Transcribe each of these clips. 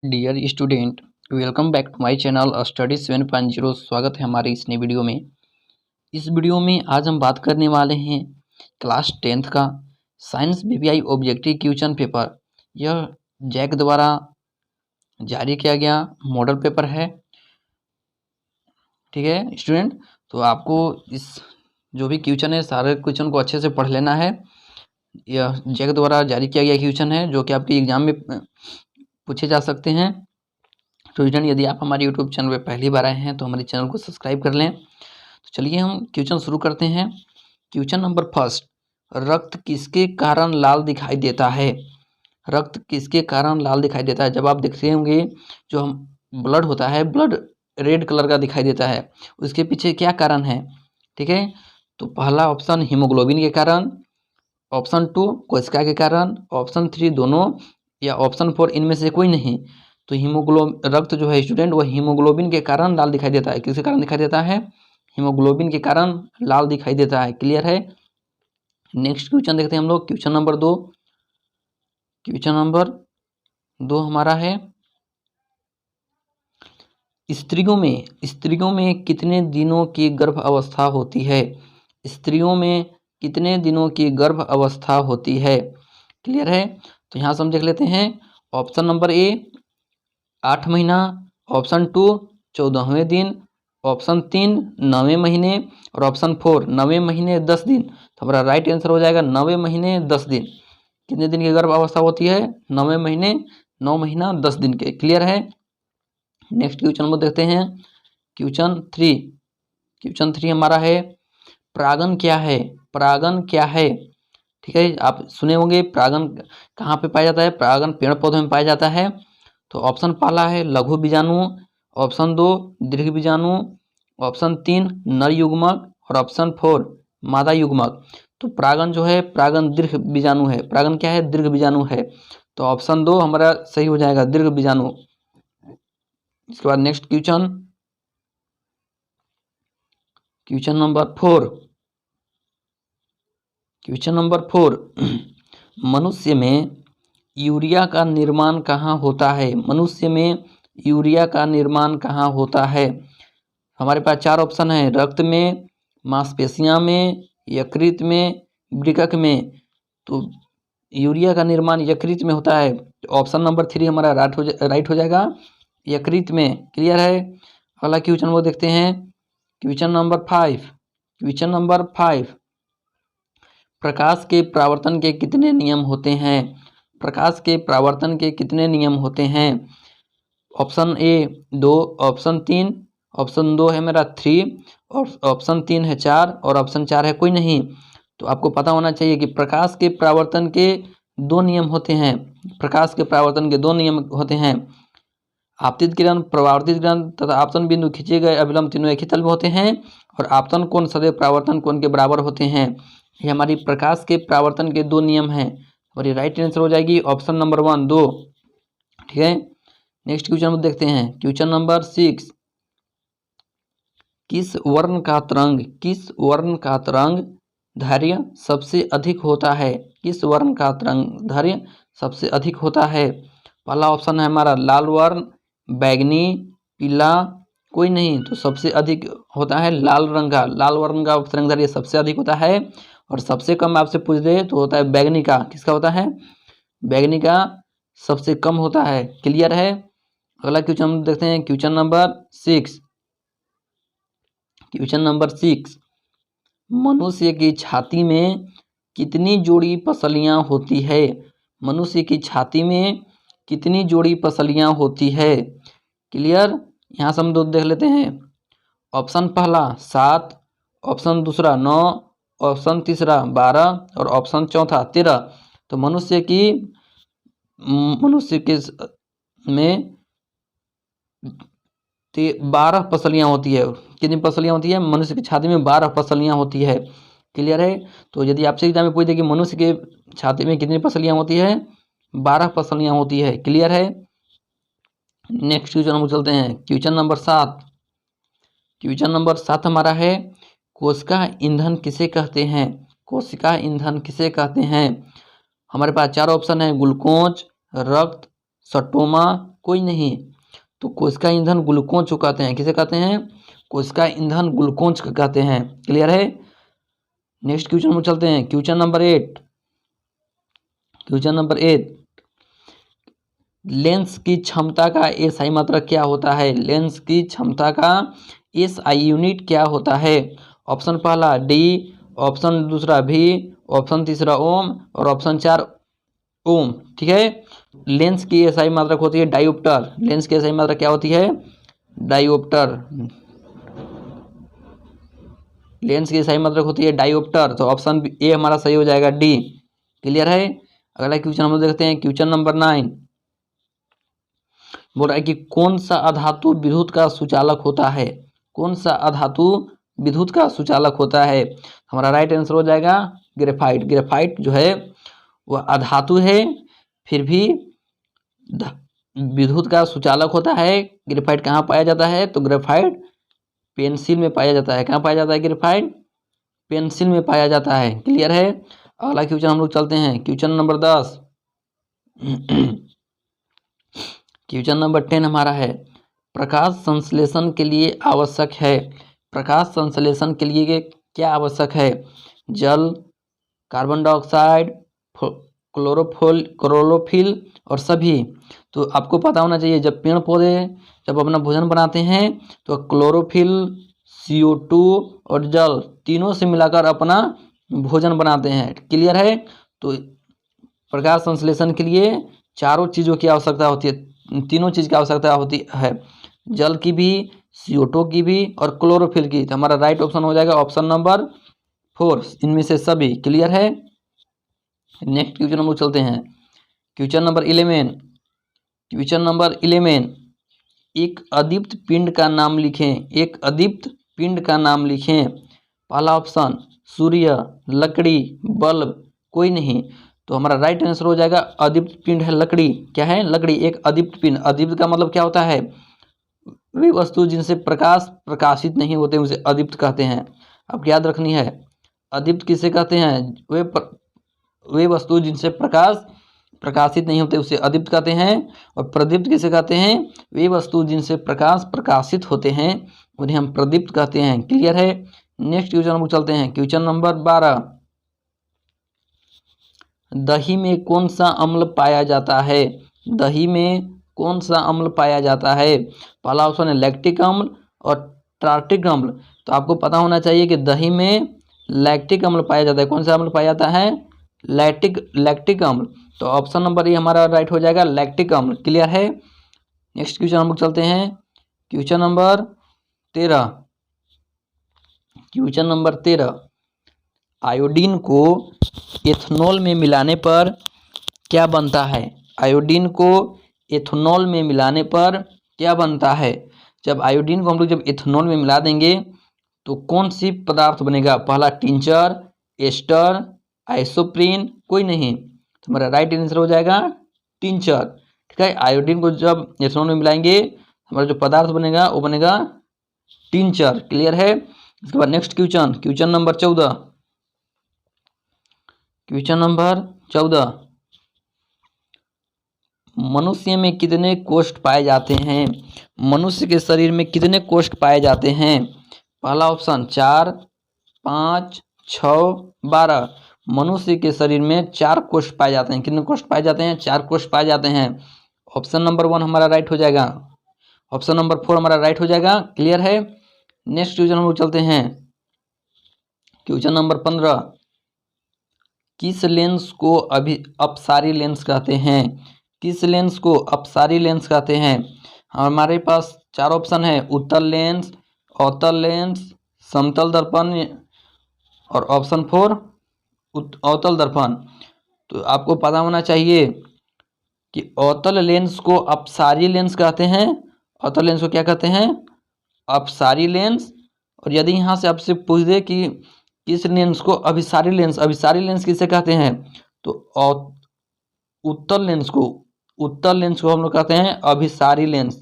Dear student, welcome back to my channel study 7.0। स्वागत है हमारे इस नई वीडियो में। इस वीडियो में आज हम बात करने वाले हैं क्लास 10th का science BPI objective question paper. यह जैक द्वारा जारी किया गया मॉडल पेपर है। ठीक है स्टूडेंट, तो आपको इस जो भी क्वेश्चन है सारे क्वेश्चन को अच्छे से पढ़ लेना है। यह जैक द्वारा जारी किया गया क्वेश्चन है जो कि आपके एग्जाम में पूछे जा सकते हैं। तो स्टूडेंट, यदि आप हमारे यूट्यूब चैनल पर पहली बार आए हैं तो हमारे चैनल को सब्सक्राइब कर लें। तो चलिए हम क्वेश्चन शुरू करते हैं। क्वेश्चन नंबर फर्स्ट, रक्त किसके कारण लाल दिखाई देता है? रक्त किसके कारण लाल दिखाई देता है? जब आप देखते होंगे जो हम ब्लड होता है, ब्लड रेड कलर का दिखाई देता है, उसके पीछे क्या कारण है? ठीक है, तो पहला ऑप्शन हीमोग्लोबिन के कारण, ऑप्शन 2 कोशिका के कारण, ऑप्शन 3 दोनों, या ऑप्शन 4 इनमें से कोई नहीं। तो रक्त जो है स्टूडेंट वो हीमोग्लोबिन के कारण लाल दिखाई देता है। किसके कारण दिखाई देता है? हीमोग्लोबिन के कारण लाल दिखाई देता है। क्लियर है? नेक्स्ट क्वेश्चन देखते हैं हम लोग। Question number 2। क्वेश्चन नंबर 2 हमारा है, स्त्रियों में कितने दिनों की गर्भ अवस्था होती है? स्त्रियों में कितने दिनों की गर्भ अवस्था होती है? क्लियर है? तो यहाँ से हम देख लेते हैं। ऑप्शन नंबर ए 8 महीना, ऑप्शन 2 14वें दिन, ऑप्शन 3 9वें महीने, और ऑप्शन 4 9वें महीने 10 दिन। तो हमारा राइट आंसर हो जाएगा 9वें महीने 10 दिन। कितने दिन की गर्भ अवस्था होती है? 9वें महीने 9 महीना 10 दिन के। क्लियर है? नेक्स्ट क्वेश्चन को देखते हैं। क्वेश्चन 3 हमारा है, परागन क्या है? परागन क्या है? ठीक है, आप सुने होंगे परागन कहाँ पे पाया जाता है? परागन पेड़ पौधों में पाया जाता है। तो ऑप्शन पहला है लघु बीजाणु, ऑप्शन 2 दीर्घ बीजाणु, ऑप्शन 3 नर युग्मक, और ऑप्शन 4 मादा युग्मक। तो परागन जो है परागन दीर्घ बीजाणु है। परागन क्या है? दीर्घ बीजाणु है। तो ऑप्शन 2 हमारा सही हो जाएगा, दीर्घ बीजाणु। इसके बाद next question number 4। Question number 4, मनुष्य में यूरिया का निर्माण कहाँ होता है? मनुष्य में यूरिया का निर्माण कहाँ होता है? हमारे पास 4 ऑप्शन है, रक्त में, मांसपेशियां में, यकृत में, वृक्क में। तो यूरिया का निर्माण यकृत में होता है। ऑप्शन नंबर 3 हमारा राइट हो जाएगा, यकृत में। क्लियर है? अगला क्वेश्चन वो देखते हैं। क्वेश्चन नंबर 5, प्रकाश के परावर्तन के कितने नियम होते हैं? प्रकाश के परावर्तन के कितने नियम होते हैं? ऑप्शन ए 2, ऑप्शन 3, ऑप्शन 2 है मेरा 3, और ऑप्शन 3 है 4, और ऑप्शन 4 है कोई नहीं। तो आपको पता होना चाहिए कि प्रकाश के परावर्तन के 2 नियम होते हैं। प्रकाश के परावर्तन के 2 नियम होते हैं, आपतित किरण, परावर्तित किरण तथा आपतन बिंदु खींचे गए अभिलंब तीनों एक ही तल में होते हैं, और आपतन कोण सदैव परावर्तन कोण के बराबर होते हैं। ये हमारी प्रकाश के परावर्तन के 2 नियम हैं, और ये राइट आंसर हो जाएगी ऑप्शन नंबर 1 2। ठीक है, नेक्स्ट क्वेश्चन देखते हैं। क्वेश्चन नंबर 6, किस वर्ण का तरंग दैर्घ्य सबसे अधिक होता है? किस वर्ण का तरंग दैर्घ्य सबसे अधिक होता है? पहला ऑप्शन है हमारा लाल वर्ण, बैगनी, पीला, कोई नहीं। तो सबसे अधिक होता है लाल रंग का। लाल वर्ण का तरंग दैर्घ्य सबसे अधिक होता है, और सबसे कम आपसे पूछ दे तो होता है बैगनी का। किसका होता है? बैगनी का सबसे कम होता है। क्लियर है? अगला क्वेश्चन हम देखते हैं। क्वेश्चन नंबर 6, मनुष्य की छाती में कितनी जोड़ी पसलियां होती है? मनुष्य की छाती में कितनी जोड़ी पसलियां होती है? क्लियर? यहाँ से हम 2 देख लेते हैं। ऑप्शन पहला 7, ऑप्शन दूसरा 9, ऑप्शन तीसरा 12, और ऑप्शन चौथा 13। तो मनुष्य के में 12 पसलियां होती है। कितनी पसलियां होती है? मनुष्य की छाती में 12 पसलियां होती है। क्लियर है? तो यदि आपसे एग्जाम में पूछ दे कि मनुष्य के छाती में कितनी पसलियां होती है, 12 पसलियां होती है। क्लियर है? नेक्स्ट क्वेश्चन हम चलते हैं। क्वेश्चन नंबर 7 हमारा है, कोशिका ईंधन किसे कहते हैं? कोशिका ईंधन किसे कहते हैं? हमारे पास 4 ऑप्शन है, ग्लूकोज, रक्त, स्टोमा, कोई नहीं। तो कोशिका ईंधन ग्लूकोज को कहते हैं। किसे कहते हैं? कोशिका ईंधन ग्लूकोज को कहते हैं। क्लियर है? नेक्स्ट क्वेश्चन में चलते हैं। Question number 8। Question number 8, lens की क्षमता का एसआई मात्रक क्या होता है? लेंस की क्षमता का एसआई यूनिट क्या होता है? ऑप्शन पहला डी, ऑप्शन दूसरा भी, ऑप्शन तीसरा ओम और ऑप्शन 4 ओम। ठीक है। लेंस की एसआई मात्रक होती है डायोप्टर। लेंस की एसआई मात्रक क्या होती है? डायोप्टर। लेंस की एसआई मात्रक होती है डायोप्टर। तो ऑप्शन ए हमारा सही हो जाएगा, डी। क्लियर है? अगला क्वेश्चन हम लोग देखते हैं। क्वेश्चन नंबर 9 बोल रहा है कि कौन सा अधातु विद्युत का सुचालक होता है? कौन सा अधातु विद्युत का सुचालक होता है? हमारा राइट आंसर हो जाएगा ग्रेफाइट। ग्रेफाइट जो है वह अधातु है, फिर भी विद्युत का सुचालक होता है। ग्रेफाइट कहाँ पाया जाता है? तो ग्रेफाइट पेंसिल में पाया जाता है। कहाँ पाया जाता है ग्रेफाइट? पेंसिल में पाया जाता है। क्लियर है? अगला क्वेश्चन हम लोग चलते हैं। Question number 10। क्वेश्चन नंबर 10 हमारा है, प्रकाश संश्लेषण के लिए आवश्यक है। प्रकाश संश्लेषण के लिए क्या आवश्यक है? जल, कार्बन डाइऑक्साइड, क्लोरोफिल और सभी। तो आपको पता होना चाहिए, जब पेड़ पौधे जब अपना भोजन बनाते हैं तो क्लोरोफिल, CO2 और जल तीनों से मिलाकर अपना भोजन बनाते हैं। क्लियर है? तो प्रकाश संश्लेषण के लिए चारों चीज़ों की आवश्यकता होती है, तीनों चीज़ की आवश्यकता होती है, जल की भी, CO2 की भी और क्लोरोफिल की। तो हमारा राइट ऑप्शन हो जाएगा ऑप्शन नंबर 4, इनमें से सभी। क्लियर है? नेक्स्ट क्वेश्चन हम लोग चलते हैं। Question number 11। क्वेश्चन नंबर 11, एक अदीप्त पिंड का नाम लिखें। एक अदीप्त पिंड का नाम लिखें। पहला ऑप्शन सूर्य, लकड़ी, बल्ब, कोई नहीं। तो हमारा राइट आंसर हो जाएगा अदीप्त पिंड है लकड़ी। क्या है? लकड़ी एक अदीप्त पिंड। अदीप्त का मतलब क्या होता है? वे वस्तु जिनसे प्रकाश प्रकाशित नहीं होते उसे अदीप्त कहते हैं। अब याद रखनी है, अदीप्त किसे कहते हैं? वे वस्तु जिनसे प्रकाश प्रकाशित नहीं होते उसे अदीप्त कहते हैं। और प्रदीप्त किसे कहते हैं? वे वस्तु जिनसे प्रकाश प्रकाशित होते हैं उन्हें हम प्रदीप्त कहते हैं। क्लियर है? नेक्स्ट क्वेश्चन हम चलते हैं। क्वेश्चन नंबर 12, दही में कौन सा अम्ल पाया जाता है? दही में कौन सा अम्ल पाया जाता है? पहला ऑप्शन है लैक्टिक अम्ल और टार्टिक अम्ल। तो आपको पता होना चाहिए कि दही में लैक्टिक अम्ल पाया जाता है। कौन सा अम्ल पाया जाता है? लैक्टिक अम्ल। तो ऑप्शन नंबर ए हमारा राइट हो जाएगा, लैक्टिक अम्ल। क्लियर है? नेक्स्ट क्वेश्चन हम लोग चलते हैं। Question number 13। Question number 13, iodine को एथेनॉल में मिलाने पर क्या बनता है? आयोडीन को एथेनॉल में मिलाने पर क्या बनता है? जब आयोडीन को हम लोग जब एथेनॉल में मिला देंगे तो कौन सी पदार्थ बनेगा? पहला टिंचर, एस्टर, आइसोप्रीन, कोई नहीं। तो हमारा राइट आंसर हो जाएगा टिंचर। ठीक है? आयोडीन को जब एथेनॉल में मिलाएंगे हमारा जो पदार्थ बनेगा वो बनेगा टिंचर। क्लियर है? इसके बाद next question, question number 14। Question number 14, मनुष्य में कितने कोष्ठ पाए जाते हैं? मनुष्य के शरीर में कितने कोष्ठ पाए जाते हैं? पहला ऑप्शन 4, 5, 6, 12। मनुष्य के शरीर में 4 कोष्ठ पाए जाते हैं। कितने कोष्ठ पाए जाते हैं? 4 कोष्ठ पाए जाते हैं। ऑप्शन नंबर 1 हमारा राइट हो जाएगा। ऑप्शन नंबर 4 हमारा राइट हो जाएगा। क्लियर है? नेक्स्ट क्वेश्चन हम लोग चलते हैं। क्वेश्चन नंबर 15, किस लेंस को अपसारी लेंस कहते हैं? किस लेंस को अपसारी लेंस कहते हैं? हमारे पास 4 ऑप्शन है, उत्तल लेंस, अवतल लेंस, समतल दर्पण और ऑप्शन 4 अवतल दर्पण। तो आपको पता होना चाहिए कि अवतल लेंस को अपसारी लेंस कहते हैं। अवतल लेंस को क्या कहते हैं? अपसारी लेंस। और यदि यहाँ से आपसे पूछ दे कि किस लेंस को अभिसारी लेंस, अभिसारी लेंस किसे कहते हैं? तो उत्तल लेंस को हम लोग कहते हैं अभिसारी लेंस।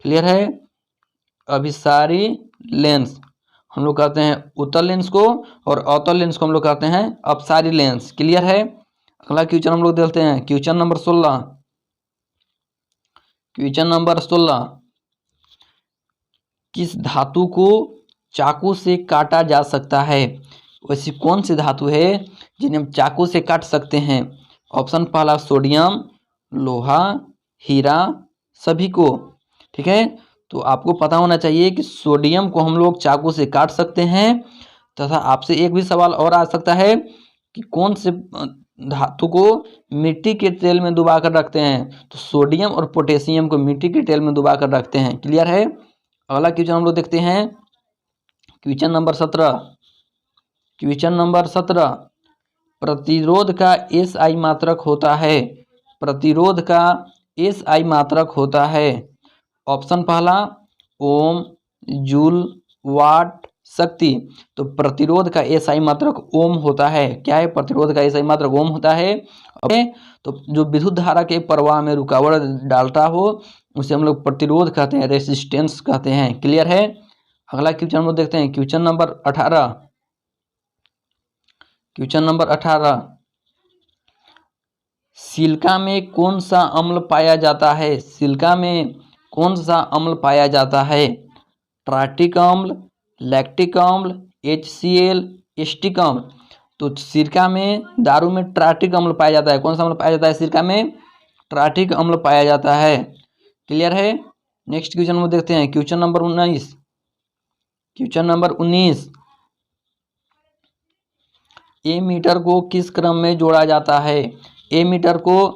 क्लियर है? अभिसारी लेंस हम लोग कहते हैं उत्तल लेंस को और अवतल लेंस को हम लोग कहते हैं अपसारी लेंस। क्लियर है? अगला क्वेश्चन हम लोग देखते हैं। Question number 16। क्वेश्चन नंबर 16, किस धातु को चाकू से काटा जा सकता है? वैसी कौन सी धातु है जिन्हें हम चाकू से काट सकते हैं? ऑप्शन पहला सोडियम, लोहा, हीरा, सभी को। ठीक है, तो आपको पता होना चाहिए कि सोडियम को हम लोग चाकू से काट सकते हैं, तथा आपसे एक भी सवाल और आ सकता है कि कौन से धातु को मिट्टी के तेल में डुबा कर रखते हैं? तो सोडियम और पोटेशियम को मिट्टी के तेल में डुबा कर रखते हैं। क्लियर है? अगला क्वेश्चन हम लोग देखते हैं, क्वेश्चन नंबर 17। क्वेश्चन नंबर 17, प्रतिरोध का एसआई मात्रक होता है। प्रतिरोध का एसआई मात्रक होता है। ऑप्शन पहला ओम, जूल, वाट, शक्ति। तो प्रतिरोध का एसआई मात्रक ओम होता है। क्या है? प्रतिरोध का एसआई मात्रक ओम होता है। तो जो विद्युत धारा के प्रवाह में रुकावट डालता हो उसे हम लोग प्रतिरोध कहते हैं, रेसिस्टेंस कहते हैं। क्लियर है? अगला क्वेश्चन हम लोग देखते हैं, question number 18। Question number 18, silica में कौन सा अम्ल पाया जाता है? सिलिका में कौन सा अम्ल पाया जाता है? ट्राइटिक अम्ल, लैक्टिक अम्ल, HCl, एस्टिक अम्ल। तो सिरका में, दारू में ट्राइटिक अम्ल पाया जाता है। कौन सा अम्ल पाया जाता है सिरका में? ट्राइटिक अम्ल पाया जाता है। क्लियर है? नेक्स्ट क्वेश्चन में देखते हैं, question number 19। Question number 19, ammeter को किस क्रम में जोड़ा जाता है? एमीटर को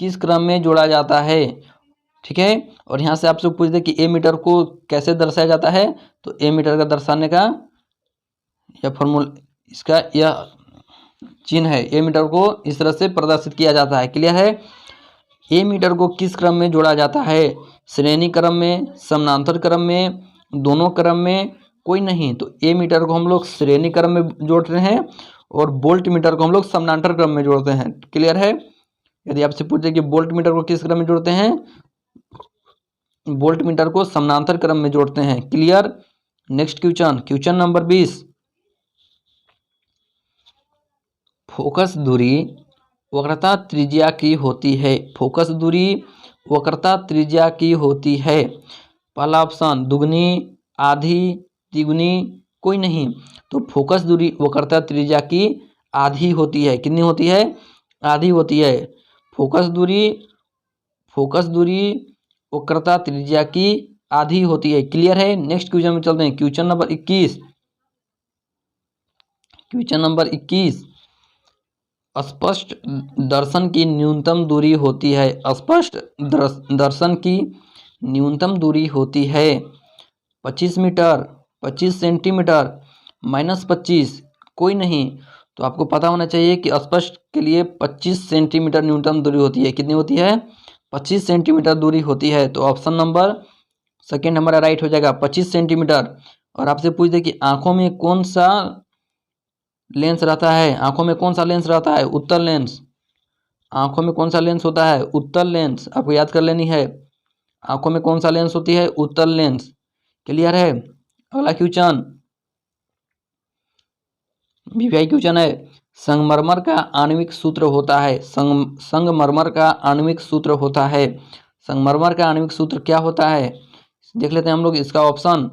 किस क्रम में जोड़ा जाता है? ठीक है, और यहाँ से आपसे पूछ दे कि एमीटर को कैसे दर्शाया जाता है, तो एमीटर का दर्शाने का यह फॉर्मूला, इसका यह चिन्ह है। एमीटर को इस तरह से प्रदर्शित किया जाता है। क्लियर है? एमीटर को किस क्रम में जोड़ा जाता है? श्रेणी क्रम में, समानांतर क्रम में, दोनों क्रम में, कोई नहीं। तो एमीटर को हम लोग श्रेणी क्रम में जोड़ रहे हैं और वोल्ट मीटर को हम लोग समानांतर क्रम में जोड़ते हैं। क्लियर है? यदि आपसे पूछे कि वोल्ट मीटर को किस क्रम में जोड़ते हैं, वोल्ट मीटर को समानांतर क्रम में जोड़ते हैं। Clear? Next question, question number 20, focus दूरी वक्रता त्रिज्या की होती है। फोकस दूरी वक्रता त्रिज्या की होती है। पहला ऑप्शन दुगनी, आधी, तिगुनी, कोई नहीं। तो फोकस दूरी वक्रता त्रिज्या की आधी होती है। कितनी होती है? आधी होती है। फोकस दूरी वक्रता त्रिज्या की आधी होती है। क्लियर है? नेक्स्ट क्वेश्चन में चलते हैं, क्वेश्चन नंबर 21। क्वेश्चन नंबर 21, स्पष्ट दर्शन की न्यूनतम दूरी होती है। स्पष्ट दर्शन की न्यूनतम दूरी होती है 25 मीटर, 25 सेंटीमीटर, -25, कोई नहीं। तो आपको पता होना चाहिए कि स्पष्ट के लिए 25 सेंटीमीटर न्यूनतम दूरी होती है। कितनी होती है? 25 सेंटीमीटर दूरी होती है। तो ऑप्शन नंबर सेकेंड हमारा राइट हो जाएगा, 25 सेंटीमीटर। और आपसे पूछ दे कि आंखों में कौन सा लेंस रहता है? आंखों में कौन सा लेंस रहता है? उत्तल लेंस। आंखों में कौन सा लेंस होता है? उत्तल लेंस। आपको याद कर लेनी है, आंखों में कौन सा लेंस होती है? उत्तल लेंस। क्लियर है? अगला क्वेश्चन वीवीआई क्वेश्चन है, संगमरमर का आणविक सूत्र होता है। संगमरमर का आणविक सूत्र होता है। संगमरमर का आणविक सूत्र क्या होता है? देख लेते हैं हम लोग इसका option.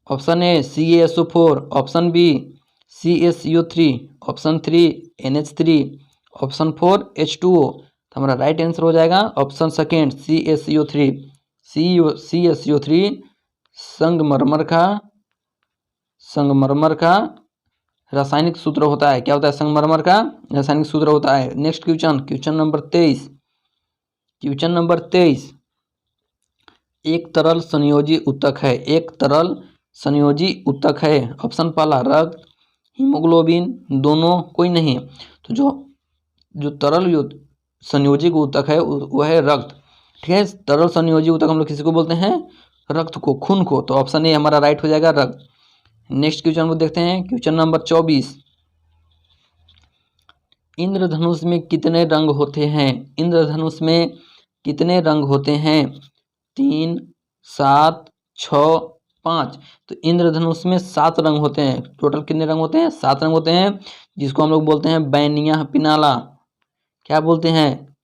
Option A CaSO4, option B CaCO3, option 3 NH3, option 4 H2O। तो हमारा राइट आंसर हो जाएगा ऑप्शन सेकेंड CaCO3। CaCO3 संगमरमर का रासायनिक सूत्र होता है। क्या होता है? संगमरमर का रासायनिक सूत्र होता है। Next question, question number 23। Question number 23, एक तरल संयोजी ऊतक है। एक तरल संयोजी ऊतक है। ऑप्शन पहला रक्त, हीमोग्लोबिन, दोनों, कोई नहीं। तो जो तरल संयोजी ऊतक है वह है रक्त। ठीक है, तरल संयोजी ऊतक हम लोग किसी को बोलते हैं? रक्त को, खून को। तो ऑप्शन ए हमारा राइट हो जाएगा, रक्त। नेक्स्ट क्वेश्चन को देखते हैं, क्वेश्चन नंबर 24, इंद्रधनुष में कितने रंग होते हैं? इंद्रधनुष में कितने रंग होते हैं? 3, 7, 6, 5। तो इंद्रधनुष में 7 रंग होते हैं। टोटल कितने रंग होते हैं? 7 रंग होते हैं, जिसको हम लोग बोलते हैं बैनिया पिनाला। क्या बोलते हैं?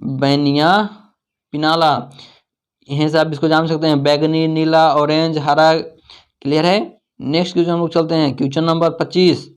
बैनिया पिनाला, यहीं से आप इसको जान सकते हैं, बैगनी, नीला, ऑरेंज, हरा। क्लियर है। नेक्स्ट क्वेश्चन हम लोग चलते हैं, क्वेश्चन नंबर 25।